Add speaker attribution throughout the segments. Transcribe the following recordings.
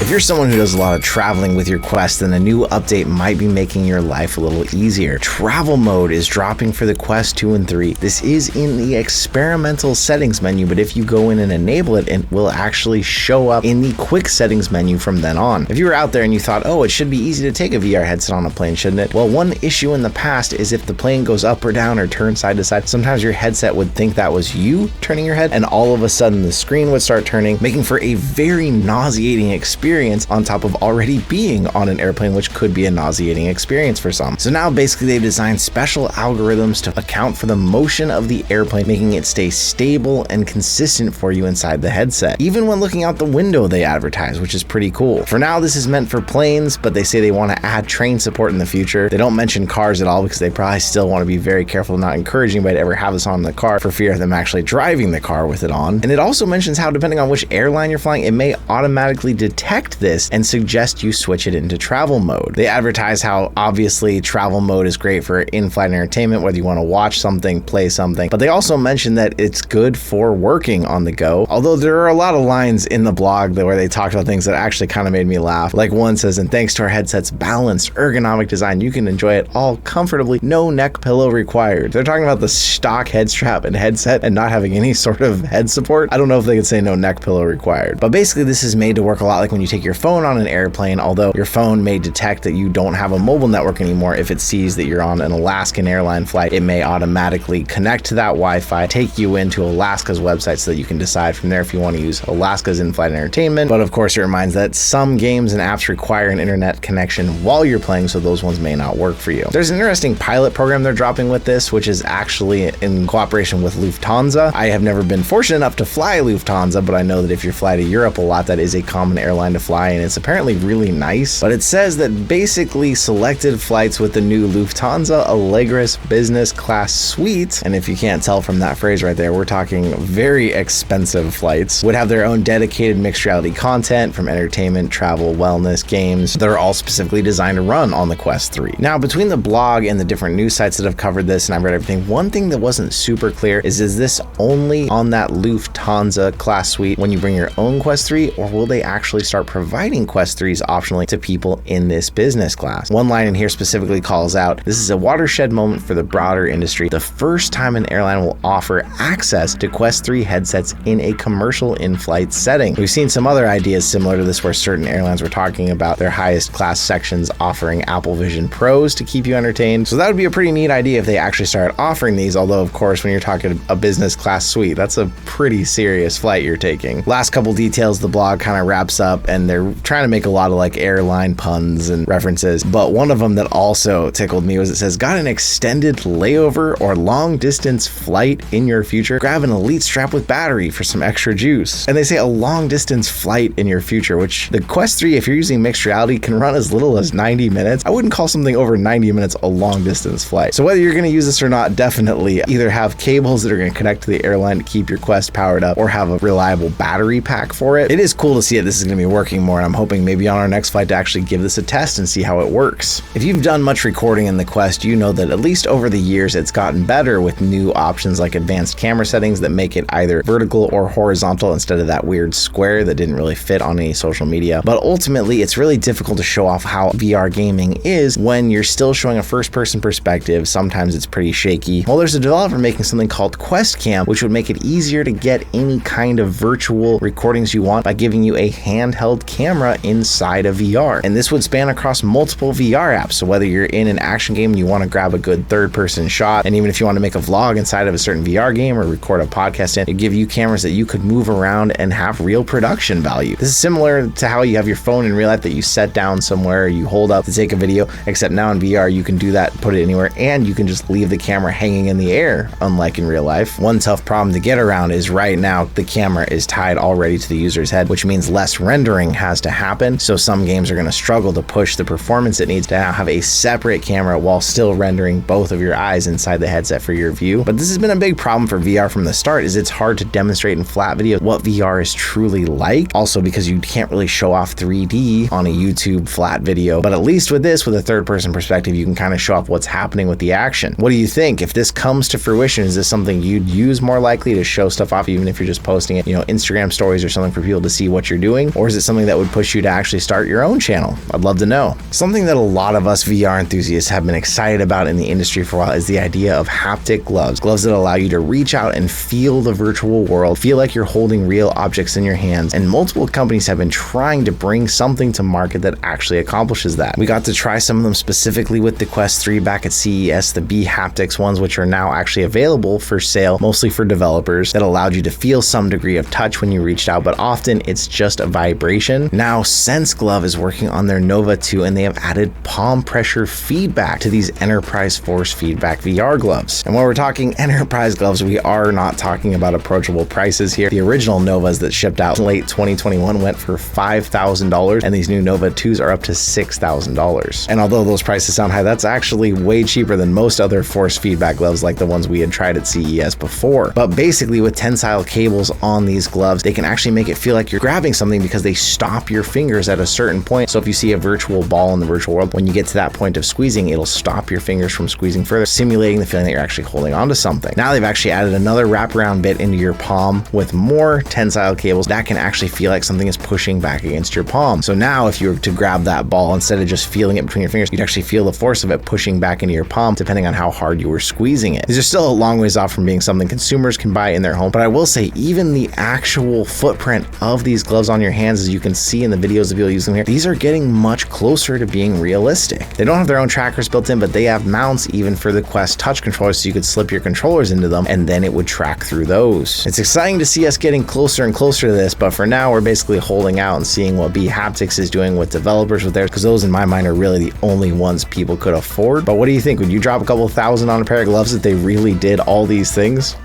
Speaker 1: If you're someone who does a lot of traveling with your Quest, then a new update might be making your life a little easier. Travel mode is dropping for the Quest 2 and 3. This is in the experimental settings menu, but if you go in and enable it, it will actually show up in the quick settings menu from then on. If you were out there and you thought, oh, it should be easy to take a VR headset on a plane, shouldn't it? Well, one issue in the past is if the plane goes up or down or turns side to side, sometimes your headset would think that was you turning your head, and all of a sudden the screen would start turning, making for a very nauseating experience on top of already being on an airplane, which could be a nauseating experience for some. So now basically they've designed special algorithms to account for the motion of the airplane, making it stay stable and consistent for you inside the headset. Even when looking out the window, they advertise, which is pretty cool. For now, this is meant for planes, but they say they want to add train support in the future. They don't mention cars at all because they probably still want to be very careful not encouraging anybody to ever have this on in the car for fear of them actually driving the car with it on. And it also mentions how depending on which airline you're flying, it may automatically detect this and suggest you switch it into travel mode. They advertise how obviously travel mode is great for in-flight entertainment, whether you want to watch something, play something, but they also mention that it's good for working on the go. Although there are a lot of lines in the blog where they talked about things that actually kind of made me laugh. Like one says, and thanks to our headset's balanced ergonomic design, you can enjoy it all comfortably, no neck pillow required. They're talking about the stock head strap and headset and not having any sort of head support. I don't know if they could say no neck pillow required, but basically this is made to work a lot like when you take your phone on an airplane, although your phone may detect that you don't have a mobile network anymore. If it sees that you're on an Alaskan airline flight, it may automatically connect to that Wi-Fi, take you into Alaska's website so that you can decide from there if you want to use Alaska's in-flight entertainment. But of course, it reminds that some games and apps require an internet connection while you're playing, so those ones may not work for you. There's an interesting pilot program they're dropping with this, which is actually in cooperation with Lufthansa. I have never been fortunate enough to fly Lufthansa, but I know that if you fly to Europe a lot, that is a common airline to fly, and it's apparently really nice. But it says that basically selected flights with the new Lufthansa Allegris business class suite, and if you can't tell from that phrase right there, we're talking very expensive flights, would have their own dedicated mixed reality content from entertainment, travel, wellness, games that are all specifically designed to run on the Quest 3. Now, between the blog and the different news sites that have covered this, and I've read everything, one thing that wasn't super clear is this only on that Lufthansa class suite when you bring your own Quest 3, or will they actually start providing Quest 3s optionally to people in this business class? One line in here specifically calls out, this is a watershed moment for the broader industry. The first time an airline will offer access to Quest 3 headsets in a commercial in-flight setting. We've seen some other ideas similar to this where certain airlines were talking about their highest class sections offering Apple Vision Pros to keep you entertained. So that would be a pretty neat idea if they actually started offering these, although of course when you're talking a business class suite, that's a pretty serious flight you're taking. Last couple details the blog kind of wraps up, and they're trying to make a lot of like airline puns and references, but one of them that also tickled me was it says, got an extended layover or long distance flight in your future? Grab an elite strap with battery for some extra juice. And they say a long distance flight in your future, which the Quest 3, if you're using mixed reality, can run as little as 90 minutes. I wouldn't call something over 90 minutes a long distance flight. So whether you're going to use this or not, definitely either have cables that are going to connect to the airline to keep your Quest powered up or have a reliable battery pack for it. It is cool to see this is going to be working more, and I'm hoping maybe on our next flight to actually give this a test and see how it works. If you've done much recording in the Quest, you know that at least over the years it's gotten better with new options like advanced camera settings that make it either vertical or horizontal instead of that weird square that didn't really fit on any social media. But ultimately, it's really difficult to show off how VR gaming is when you're still showing a first-person perspective. Sometimes it's pretty shaky. Well, there's a developer making something called Quest Cam, which would make it easier to get any kind of virtual recordings you want by giving you a handheld camera inside of VR. And this would span across multiple VR apps. So whether you're in an action game and you want to grab a good third-person shot, and even if you want to make a vlog inside of a certain VR game or record a podcast in, it'd give you cameras that you could move around and have real production value. This is similar to how you have your phone in real life that you set down somewhere, you hold up to take a video, except now in VR you can do that, put it anywhere, and you can just leave the camera hanging in the air, unlike in real life. One tough problem to get around is right now the camera is tied already to the user's head, which means less rendering has to happen. So some games are going to struggle to push the performance it needs to now have a separate camera while still rendering both of your eyes inside the headset for your view. But this has been a big problem for VR from the start, is it's hard to demonstrate in flat video what VR is truly like. Also because you can't really show off 3D on a YouTube flat video, but at least with this, with a third-person perspective, you can kind of show off what's happening with the action. What do you think? If this comes to fruition, is this something you'd use more likely to show stuff off, even if you're just posting it, Instagram stories or something for people to see what you're doing? Or is it something something that would push you to actually start your own channel? I'd love to know. Something that a lot of us VR enthusiasts have been excited about in the industry for a while is the idea of haptic gloves. Gloves that allow you to reach out and feel the virtual world, feel like you're holding real objects in your hands, and multiple companies have been trying to bring something to market that actually accomplishes that. We got to try some of them specifically with the Quest 3 back at CES, the B Haptics ones, which are now actually available for sale, mostly for developers, that allowed you to feel some degree of touch when you reached out, but often it's just a vibration. Now Sense Glove is working on their Nova 2, and they have added palm pressure feedback to these Enterprise Force Feedback VR gloves. And when we're talking Enterprise gloves, we are not talking about approachable prices here. The original Novas that shipped out in late 2021 went for $5,000, and these new Nova 2s are up to $6,000. And although those prices sound high, that's actually way cheaper than most other force feedback gloves like the ones we had tried at CES before. But basically, with tensile cables on these gloves, they can actually make it feel like you're grabbing something because they stop your fingers at a certain point. So if you see a virtual ball in the virtual world, when you get to that point of squeezing, it'll stop your fingers from squeezing further, simulating the feeling that you're actually holding onto something. Now they've actually added another wraparound bit into your palm with more tensile cables that can actually feel like something is pushing back against your palm. So now if you were to grab that ball, instead of just feeling it between your fingers, you'd actually feel the force of it pushing back into your palm depending on how hard you were squeezing it. These are still a long ways off from being something consumers can buy in their home, but I will say even the actual footprint of these gloves on your hands, as you can see in the videos of people using them here, these are getting much closer to being realistic. They don't have their own trackers built in, but they have mounts even for the Quest touch controllers, so you could slip your controllers into them and then it would track through those. It's exciting to see us getting closer and closer to this, but for now we're basically holding out and seeing what B Haptics is doing with developers with theirs, because those in my mind are really the only ones people could afford. But what do you think? Would you drop a couple $1,000 on a pair of gloves if they really did all these things?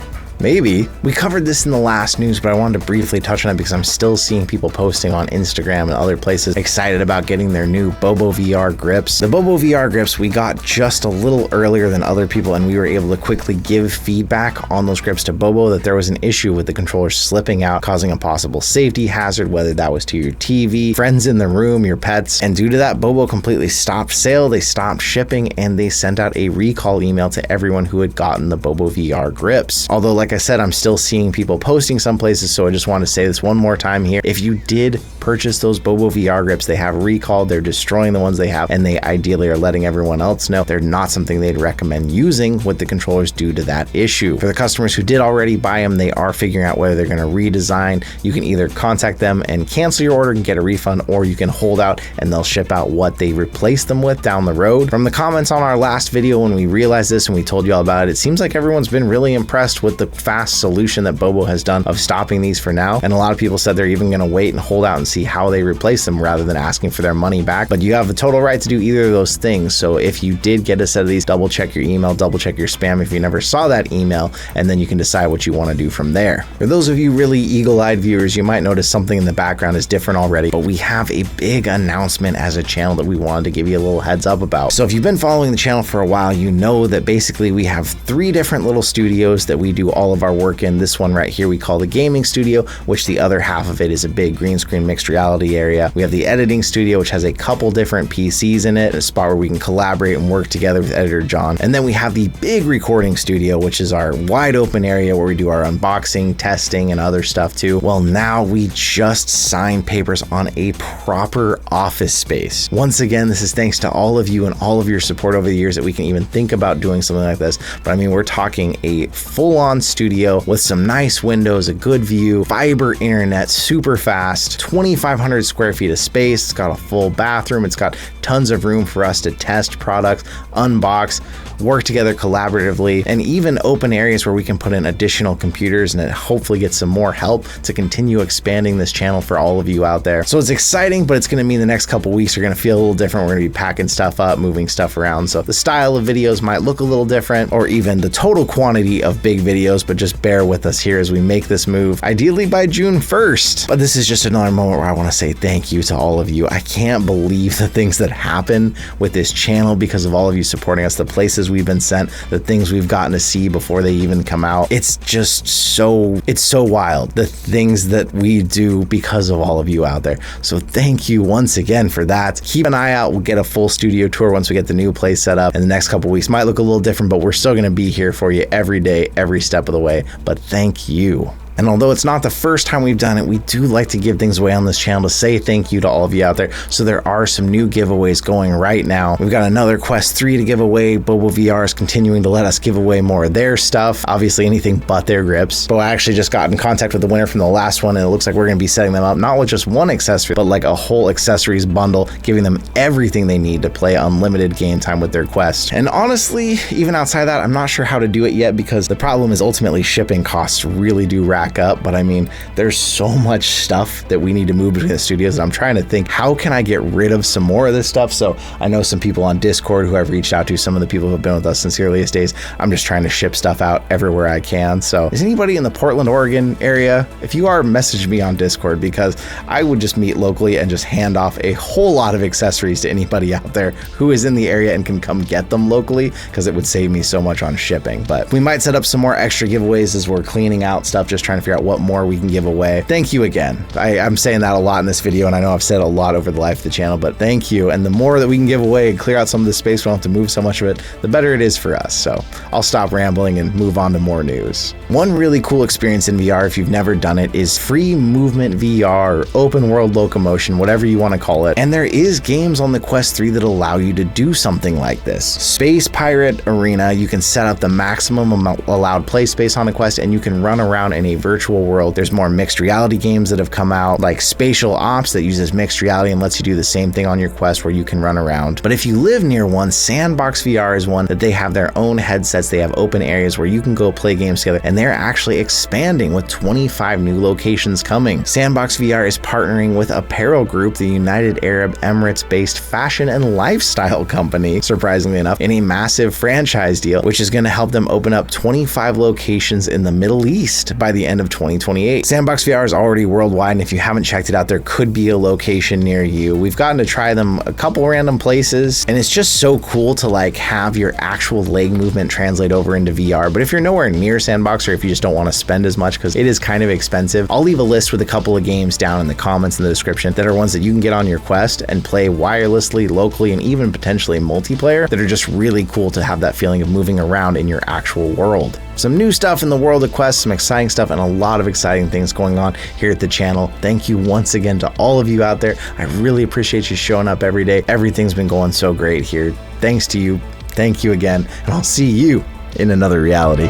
Speaker 1: Maybe. We covered this in the last news, but I wanted to briefly touch on it because I'm still seeing people posting on Instagram and other places excited about getting their new Bobo VR grips. The Bobo VR grips we got just a little earlier than other people, and we were able to quickly give feedback on those grips to Bobo that there was an issue with the controller slipping out, causing a possible safety hazard, whether that was to your TV, friends in the room, your pets. And due to that, Bobo completely stopped sale, they stopped shipping, and they sent out a recall email to everyone who had gotten the Bobo VR grips. Although, like I said, I'm still seeing people posting some places, so I just want to say this one more time here. If you did purchase those Bobo VR grips, they have recalled, they're destroying the ones they have, and they ideally are letting everyone else know they're not something they'd recommend using with the controllers due to that issue. For the customers who did already buy them, they are figuring out whether they're going to redesign. You can either contact them and cancel your order and get a refund, or you can hold out and they'll ship out what they replaced them with down the road. From the comments on our last video when we realized this and we told you all about it, it seems like everyone's been really impressed with the fast solution that Bobo has done of stopping these for now. And a lot of people said they're even going to wait and hold out and see how they replace them rather than asking for their money back. But you have the total right to do either of those things. So if you did get a set of these, double check your email, double check your spam if you never saw that email, and then you can decide what you want to do from there. For those of you really eagle-eyed viewers, you might notice something in the background is different already, but we have a big announcement as a channel that we wanted to give you a little heads up about. So if you've been following the channel for a while, you know that basically we have 3 different little studios that we do all of our work in. This one right here we call the gaming studio, which the other half of it is a big green screen mixed reality area. We have the editing studio, which has a couple different PCs in it, a spot where we can collaborate and work together with editor John. And then we have the big recording studio, which is our wide open area where we do our unboxing, testing, and other stuff too. Well, now we just signed papers on a proper office space. Once again, this is thanks to all of you and all of your support over the years that we can even think about doing something like this. But I mean, we're talking a full-on studio with some nice windows, a good view, fiber internet, super fast, 2,500 square feet of space. It's got a full bathroom. It's got tons of room for us to test products, unbox, work together collaboratively, and even open areas where we can put in additional computers and hopefully get some more help to continue expanding this channel for all of you out there. So it's exciting, but it's going to mean the next couple weeks are going to feel a little different. We're going to be packing stuff up, moving stuff around. So the style of videos might look a little different, or even the total quantity of big videos, but just bear with us here as we make this move, ideally by June 1st. But this is just another moment where I want to say thank you to all of you. I can't believe the things that happen with this channel because of all of you supporting us, the places we've been sent, the things we've gotten to see before they even come out. It's just so wild, the things that we do because of all of you out there. So thank you once again for that. Keep an eye out. We'll get a full studio tour once we get the new place set up, and the next couple weeks might look a little different, but we're still going to be here for you every day, every step of the way. But thank you. And although it's not the first time we've done it, we do like to give things away on this channel to say thank you to all of you out there. So there are some new giveaways going right now. We've got another Quest 3 to give away. Bobo VR is continuing to let us give away more of their stuff. Obviously anything but their grips. But I actually just got in contact with the winner from the last one, and it looks like we're going to be setting them up not with just one accessory, but like a whole accessories bundle, giving them everything they need to play unlimited game time with their Quest. And honestly, even outside of that, I'm not sure how to do it yet, because the problem is ultimately shipping costs really do rack up. But I mean, there's so much stuff that we need to move between the studios, and I'm trying to think, how can I get rid of some more of this stuff? So I know some people on Discord who I've reached out to, some of the people who have been with us since the earliest days. I'm just trying to ship stuff out everywhere I can. So is anybody in the Portland, Oregon area? If you are, message me on Discord, because I would just meet locally and just hand off a whole lot of accessories to anybody out there who is in the area and can come get them locally, because it would save me so much on shipping. But we might set up some more extra giveaways as we're cleaning out stuff, just trying to figure out what more we can give away. Thank you again. I'm saying that a lot in this video, and I know I've said a lot over the life of the channel, but thank you. And the more that we can give away and clear out some of the space, we don't have to move so much of it, the better it is for us. So I'll stop rambling and move on to more news. One really cool experience in VR, if you've never done it, is free movement VR, or open world locomotion, whatever you want to call it. And there is games on the Quest 3 that allow you to do something like this. Space Pirate Arena, you can set up the maximum allowed play space on a Quest, and you can run around in a virtual world. There's more mixed reality games that have come out, like Spatial Ops, that uses mixed reality and lets you do the same thing on your Quest, where you can run around. But if you live near one, Sandbox VR is one that they have their own headsets. They have open areas where you can go play games together, and they're actually expanding with 25 new locations coming. Sandbox VR is partnering with Apparel Group, the United Arab Emirates-based fashion and lifestyle company, surprisingly enough, in a massive franchise deal, which is going to help them open up 25 locations in the Middle East by the end of 2028. Sandbox VR is already worldwide, and if you haven't checked it out, there could be a location near you. We've gotten to try them a couple random places, and it's just so cool to like have your actual leg movement translate over into VR. But if you're nowhere near Sandbox, or if you just don't want to spend as much because it is kind of expensive, I'll leave a list with a couple of games down in the comments in the description that are ones that you can get on your Quest and play wirelessly, locally, and even potentially multiplayer, that are just really cool to have that feeling of moving around in your actual world. Some new stuff in the world of Quest, some exciting stuff, and a lot of exciting things going on here at the channel. Thank you once again to all of you out there. I really appreciate you showing up every day. Everything's been going so great here. Thanks to you. Thank you again, and I'll see you in another reality.